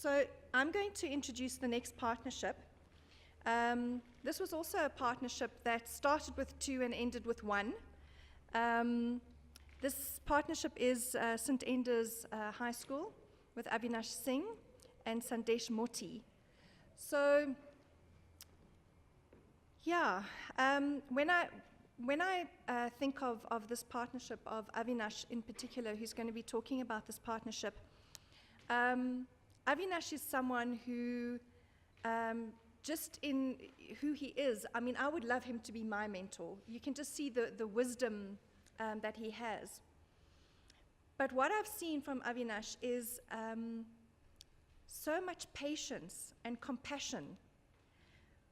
So I'm going to introduce the next partnership. This was also a partnership that started with 2 and ended with 1. This partnership is St. Endas High School with Avinash Singh and Sandesh Moti. So, yeah, when I think of this partnership, of Avinash in particular, who's going to be talking about this partnership, Avinash is someone who, just in who he is, I mean, I would love him to be my mentor. You can just see the wisdom that he has. But what I've seen from Avinash is so much patience and compassion,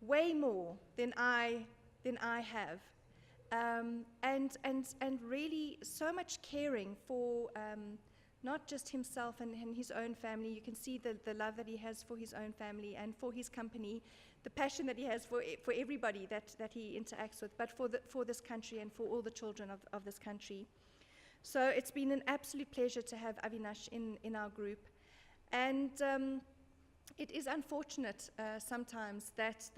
way more than I have, and really so much caring for not just himself and his own family. You can see the love that he has for his own family and for his company, the passion that he has for everybody that he interacts with, but for this country and for all the children of this country. So it's been an absolute pleasure to have Avinash in our group. And it is unfortunate sometimes that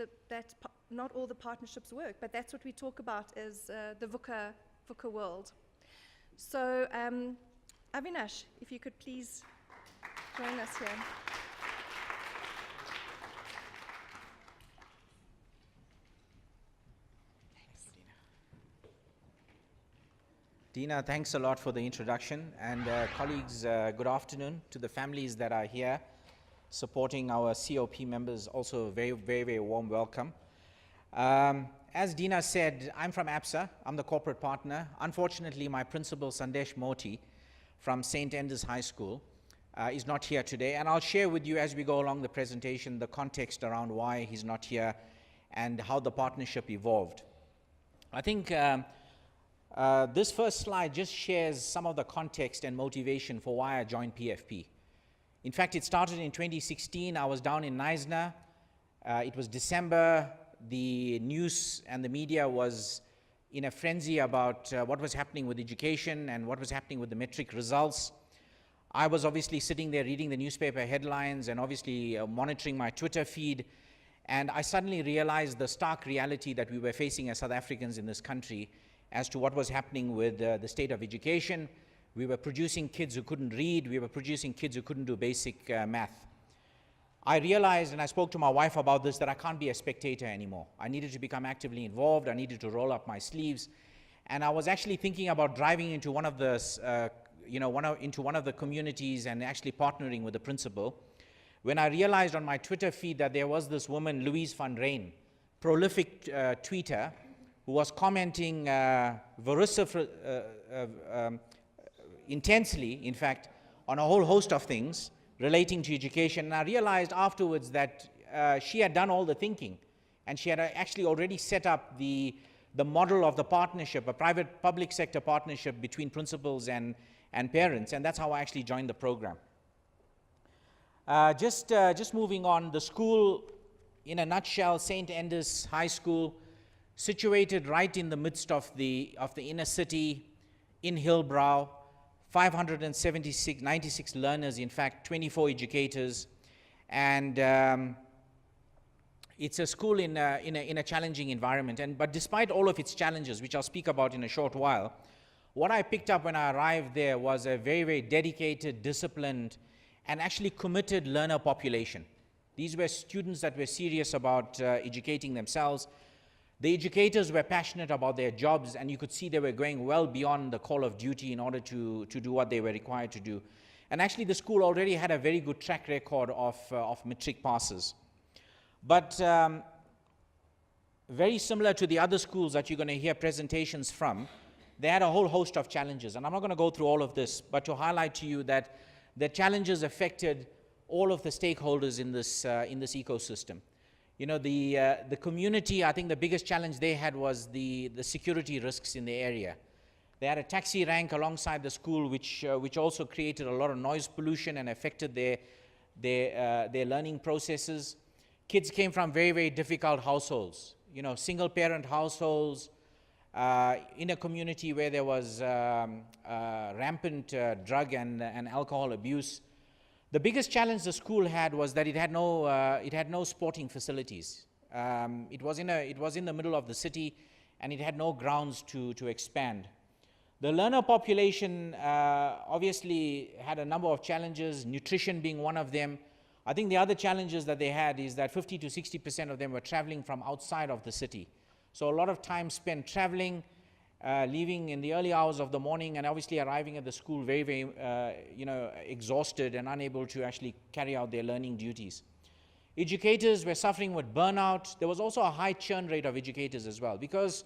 not all the partnerships work, but that's what we talk about is the VUCA world. So Avinash, if you could please join us here. Dina, thanks a lot for the introduction, and colleagues, good afternoon to the families that are here supporting our COP members. Also a very, very, very warm welcome. As Dina said, I'm from APSA. I'm the corporate partner. Unfortunately, my principal, Sandesh Moti, from St. Endas High School, is not here today, and I'll share with you as we go along the presentation the context around why he's not here and how the partnership evolved. I think this first slide just shares some of the context and motivation for why I joined PFP. In fact, it started in 2016. I was down in Knysna. It was December. The news and the media was in a frenzy about what was happening with education and what was happening with the metric results. I was obviously sitting there reading the newspaper headlines and obviously monitoring my Twitter feed, and I suddenly realized the stark reality that we were facing as South Africans in this country as to what was happening with the state of education. We were producing kids who couldn't read. We were producing kids who couldn't do basic math. I realized, and I spoke to my wife about this, that I can't be a spectator anymore. I needed to become actively involved. I needed to roll up my sleeves. And I was actually thinking about driving into one of the, into one of the communities and actually partnering with the principal, when I realized on my Twitter feed that there was this woman, Louise van Rijn, prolific tweeter, who was commenting intensely, in fact, on a whole host of things relating to education. And I realized afterwards that she had done all the thinking, and she had actually already set up the model of the partnership, a private-public sector partnership between principals and parents, and that's how I actually joined the program. Just moving on, the school, in a nutshell, St. Endas High School, situated right in the midst of the inner city in Hillbrow, 96 learners, in fact, 24 educators, and it's a school in a challenging environment. But despite all of its challenges, which I'll speak about in a short while, what I picked up when I arrived there was a very, very dedicated, disciplined, and actually committed learner population. These were students that were serious about educating themselves. The educators were passionate about their jobs, and you could see they were going well beyond the call of duty in order to do what they were required to do. And actually, the school already had a very good track record of matric passes. But very similar to the other schools that you're going to hear presentations from, they had a whole host of challenges. And I'm not going to go through all of this, but to highlight to you that the challenges affected all of the stakeholders in this ecosystem. You know, the community, I think the biggest challenge they had was the security risks in the area. They had a taxi rank alongside the school, which also created a lot of noise pollution and affected their learning processes. Kids came from very, very difficult households, you know, single-parent households, in a community where there was rampant drug and alcohol abuse. The biggest challenge the school had was that it had no sporting facilities. It was in the middle of the city, and it had no grounds to expand. The learner population obviously had a number of challenges, nutrition being one of them. I think the other challenges that they had is that 50 to 60% of them were traveling from outside of the city. So a lot of time spent traveling, leaving in the early hours of the morning, and obviously arriving at the school very, very, exhausted and unable to actually carry out their learning duties. Educators were suffering with burnout. There was also a high churn rate of educators as well, because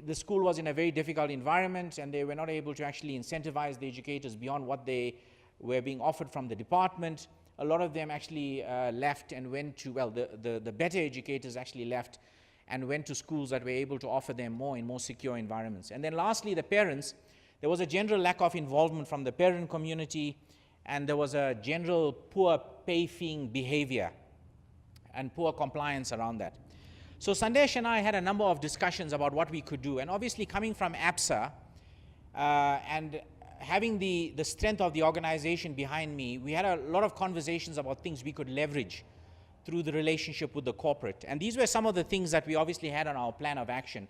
the school was in a very difficult environment, and they were not able to actually incentivize the educators beyond what they were being offered from the department. A lot of them actually left and went to, well, the better educators actually left and went to schools that were able to offer them more in more secure environments. And then lastly, the parents. There was a general lack of involvement from the parent community, and there was a general poor pay-feeing behavior and poor compliance around that. So Sandesh and I had a number of discussions about what we could do, and obviously coming from APSA and having the strength of the organization behind me, we had a lot of conversations about things we could leverage through the relationship with the corporate. And these were some of the things that we obviously had on our plan of action.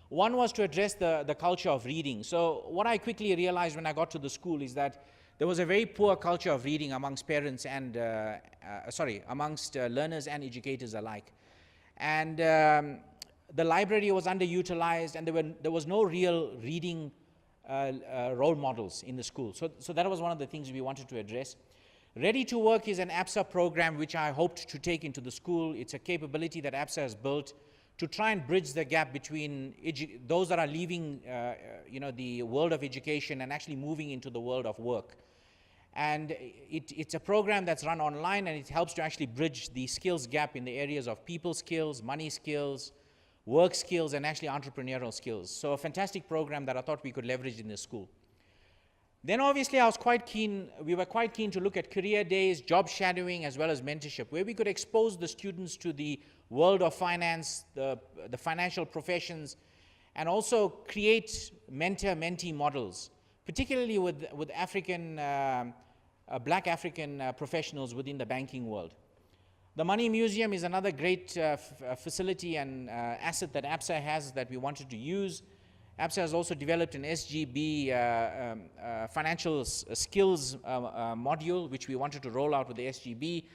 One was to address the culture of reading. So what I quickly realized when I got to the school is that there was a very poor culture of reading amongst parents and, amongst learners and educators alike. And the library was underutilized, and there was no real reading role models in the school. So that was one of the things we wanted to address. Ready to Work is an APSA program which I hoped to take into the school. It's a capability that APSA has built to try and bridge the gap between those that are leaving the world of education and actually moving into the world of work. And it's a program that's run online, and it helps to actually bridge the skills gap in the areas of people skills, money skills, work skills, and actually entrepreneurial skills. So a fantastic program that I thought we could leverage in the school. Then obviously we were quite keen to look at career days, job shadowing, as well as mentorship, where we could expose the students to the world of finance, the financial professions, and also create mentor-mentee models, particularly with black African professionals within the banking world. The Money Museum is another great facility and asset that APSA has that we wanted to use. APSA has also developed an SGB financial skills module, which we wanted to roll out with the SGB.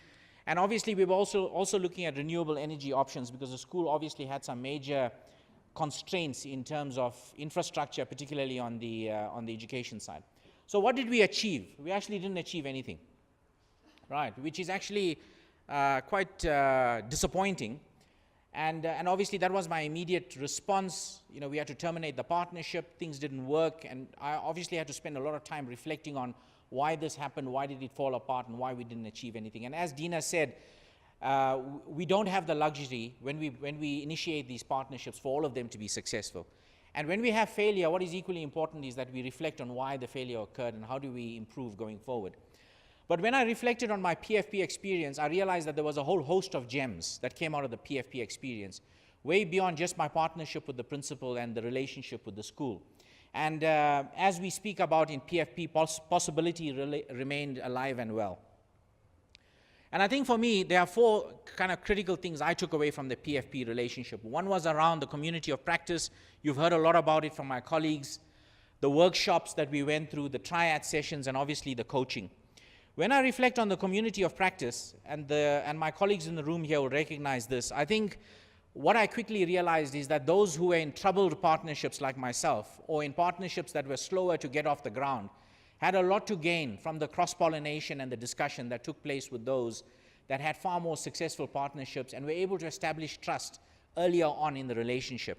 And obviously, we were also looking at renewable energy options, because the school obviously had some major constraints in terms of infrastructure, particularly on the education side. So what did we achieve? We actually didn't achieve anything, right? Which is actually quite disappointing. And obviously that was my immediate response. We had to terminate the partnership. Things didn't work, and I obviously had to spend a lot of time reflecting on why this happened, why did it fall apart, and why we didn't achieve anything. And as Dina said, we don't have the luxury when we initiate these partnerships for all of them to be successful. And when we have failure, what is equally important is that we reflect on why the failure occurred and how do we improve going forward. But when I reflected on my PFP experience, I realized that there was a whole host of gems that came out of the PFP experience, way beyond just my partnership with the principal and the relationship with the school. And as we speak about in PFP, possibility remained alive and well. And I think for me, there are four kind of critical things I took away from the PFP relationship. One was around the community of practice. You've heard a lot about it from my colleagues, the workshops that we went through, the triad sessions, and obviously the coaching. When I reflect on the community of practice, and my colleagues in the room here will recognize this, I think what I quickly realized is that those who were in troubled partnerships like myself, or in partnerships that were slower to get off the ground, had a lot to gain from the cross-pollination and the discussion that took place with those that had far more successful partnerships and were able to establish trust earlier on in the relationship.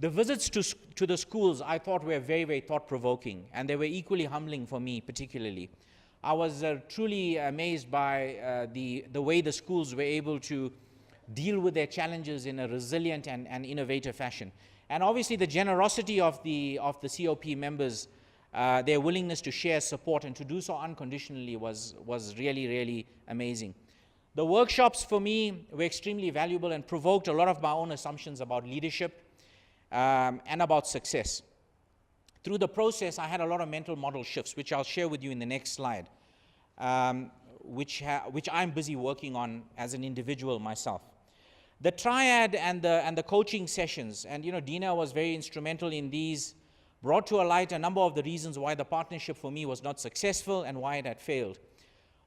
The visits to the schools I thought were very, very thought-provoking, and they were equally humbling for me particularly. I was truly amazed by the way the schools were able to deal with their challenges in a resilient and innovative fashion. And obviously the generosity of the COP members, their willingness to share support and to do so unconditionally was really, really amazing. The workshops for me were extremely valuable and provoked a lot of my own assumptions about leadership and about success. Through the process, I had a lot of mental model shifts, which I'll share with you in the next slide. which I'm busy working on as an individual myself. The triad and the coaching sessions, and Dina was very instrumental in these, brought to a light a number of the reasons why the partnership for me was not successful and why it had failed.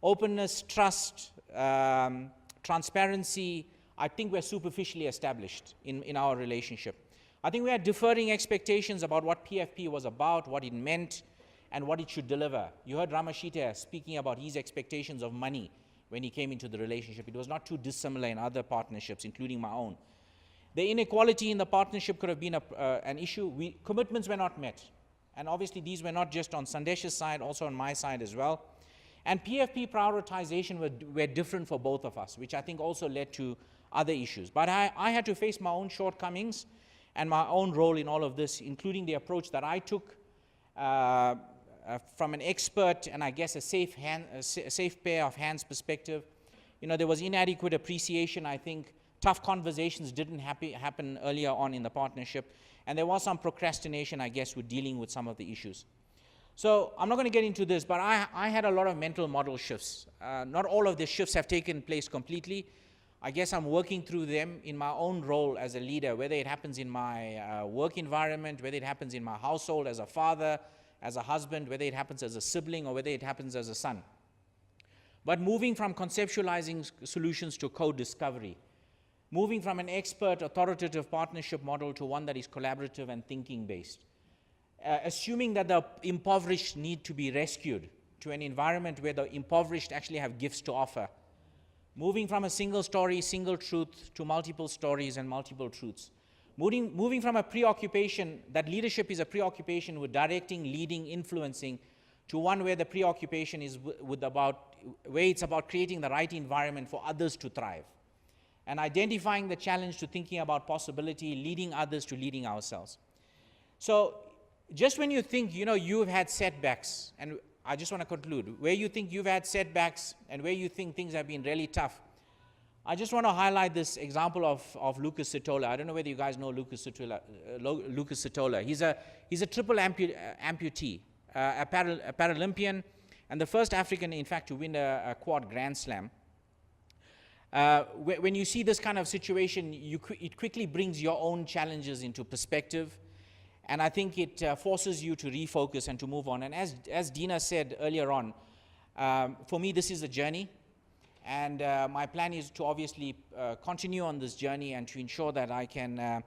Openness, trust, transparency, I think we're superficially established in our relationship. I think we had differing expectations about what PFP was about, what it meant, and what it should deliver. You heard Ramashita speaking about his expectations of money when he came into the relationship. It was not too dissimilar in other partnerships, including my own. The inequality in the partnership could have been an issue. Commitments were not met. And obviously these were not just on Sandesh's side, also on my side as well. And PFP prioritization were different for both of us, which I think also led to other issues. But I had to face my own shortcomings and my own role in all of this, including the approach that I took from an expert and I guess a safe pair of hands perspective. There was inadequate appreciation, I think. Tough conversations didn't happen earlier on in the partnership. And there was some procrastination, I guess, with dealing with some of the issues. So I'm not going to get into this, but I had a lot of mental model shifts. Not all of the shifts have taken place completely. I guess I'm working through them in my own role as a leader, whether it happens in my work environment, whether it happens in my household as a father, as a husband, whether it happens as a sibling, or whether it happens as a son. But moving from conceptualizing solutions to co-discovery, moving from an expert, authoritative partnership model to one that is collaborative and thinking-based, assuming that the impoverished need to be rescued to an environment where the impoverished actually have gifts to offer, moving from a single story, single truth, to multiple stories and multiple truths. Moving from a preoccupation, that leadership is a preoccupation with directing, leading, influencing, to one where the preoccupation is where it's about creating the right environment for others to thrive. And identifying the challenge to thinking about possibility, leading others to leading ourselves. So just when you think, you've had setbacks, and I just want to conclude, where you think you've had setbacks and where you think things have been really tough, I just want to highlight this example of Lucas Sitola. I don't know whether you guys know Lucas Sitola. He's a triple amputee, a Paralympian, and the first African, in fact, to win a quad Grand Slam. When you see this kind of situation, it quickly brings your own challenges into perspective, and I think it forces you to refocus and to move on. And as Dina said earlier on, for me this is a journey, and my plan is to obviously continue on this journey and to ensure that I can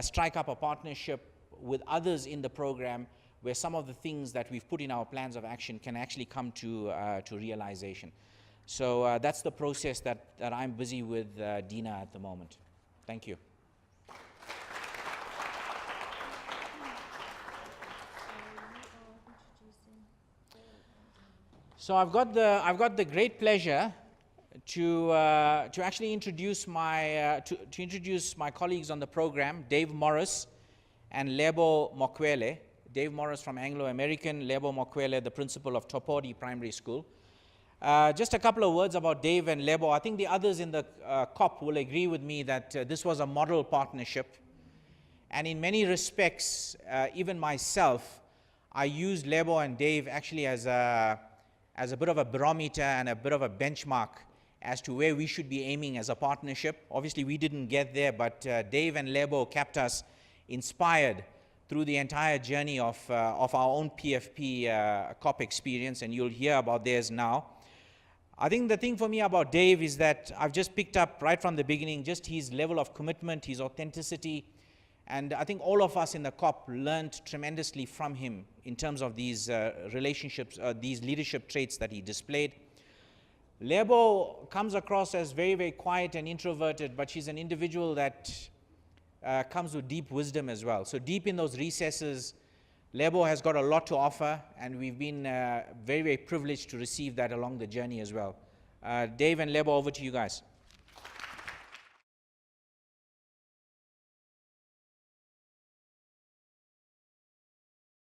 strike up a partnership with others in the program where some of the things that we've put in our plans of action can actually come to realization. So that's the process that I'm busy with Dina at the moment. Thank you. So I've got the great pleasure to actually introduce my colleagues on the program, Dave Morris and Lebo Mokwele. Dave Morris from Anglo American, Lebo Mokwele, the principal of Topodi Primary School. Just a couple of words about Dave and Lebo. I think the others in the COP will agree with me that this was a model partnership. And in many respects, even myself, I used Lebo and Dave actually as a bit of a barometer and a bit of a benchmark as to where we should be aiming as a partnership. Obviously, we didn't get there, but Dave and Lebo kept us inspired through the entire journey of our own PFP COP experience, and you'll hear about theirs now. I think the thing for me about Dave is that I've just picked up right from the beginning just his level of commitment, his authenticity, and I think all of us in the COP learned tremendously from him in terms of these relationships, these leadership traits that he displayed. Lebo comes across as very, very quiet and introverted, but she's an individual that comes with deep wisdom as well. So deep in those recesses, Lebo has got a lot to offer, and we've been very, very privileged to receive that along the journey as well. Dave and Lebo, over to you guys.